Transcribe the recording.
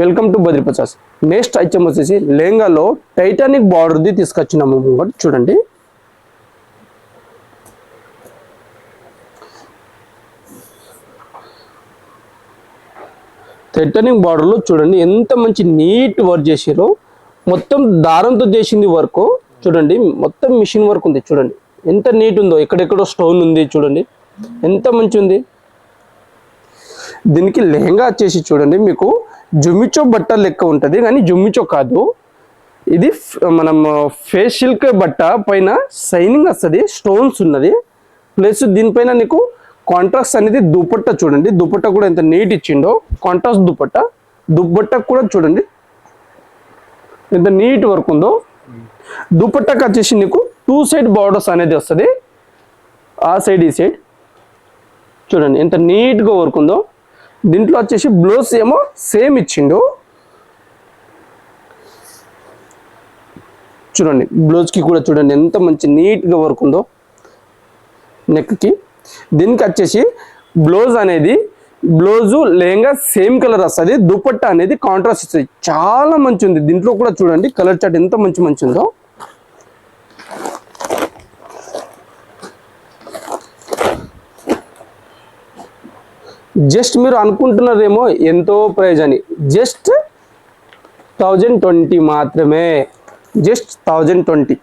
Welcome to Badri Pachas. Next item వచ్చేసి లెహంగాలో Titanic బార్డర్ది తీసుకొచ్చినాము. చూడండి, టైటానిక్ బార్డర్లో చూడండి ఎంత మంచి నీట్ వర్క్ చేసారో. మొత్తం దారంతో చేసింది వర్క్. చూడండి, మొత్తం మిషన్ వర్క్ ఉంది. చూడండి ఎంత నీట్ ఉందో, ఎక్కడెక్కడో స్టోన్ ఉంది. చూడండి ఎంత మంచి ఉంది. దీనికి లెహంగా వచ్చేసి చూడండి మీకు జుమిచో బట్ట లెక్క ఉంటుంది, కానీ జుమిచో కాదు. ఇది మనం ఫేస్ సిల్క్ బట్ట పైన షైనింగ్ వస్తుంది, స్టోన్స్ ఉన్నది. ప్లస్ దీనిపైన నీకు కాంట్రాస్ట్ అనేది దుపట్ట. చూడండి దుపట్ట కూడా ఎంత నీట్ ఇచ్చిండో, కాంట్రాస్ట్ దుపట్ట. దుపట్ట కూడా చూడండి ఎంత నీట్ వర్క్ ఉందో. దుపట్టకు వచ్చేసి నీకు 2 సైడ్ బార్డర్స్ అనేది వస్తుంది, ఆ సైడ్ ఈ సైడ్. చూడండి ఎంత నీట్గా వర్క్ ఉందో. దీంట్లో వచ్చేసి బ్లౌజ్ ఏమో సేమ్ ఇచ్చిండు. చూడండి బ్లౌజ్కి కూడా చూడండి ఎంత మంచి నీట్గా వర్క్ ఉందో నెక్కి. దీనికి వచ్చేసి బ్లౌజ్ అనేది బ్లౌజు లెహంగా సేమ్ కలర్ వస్తుంది, దుపట్టా అనేది కాంట్రాస్ట్ వస్తుంది. చాలా మంచి ఉంది. దీంట్లో కూడా చూడండి కలర్ చార్ట్ ఎంత మంచి ఉందో. జస్ట్ మీరు అనుకుంటున్నారేమో ఎంతో ప్రైజ్ అని, జస్ట్ 1020 మాత్రమే. జస్ట్ 1020.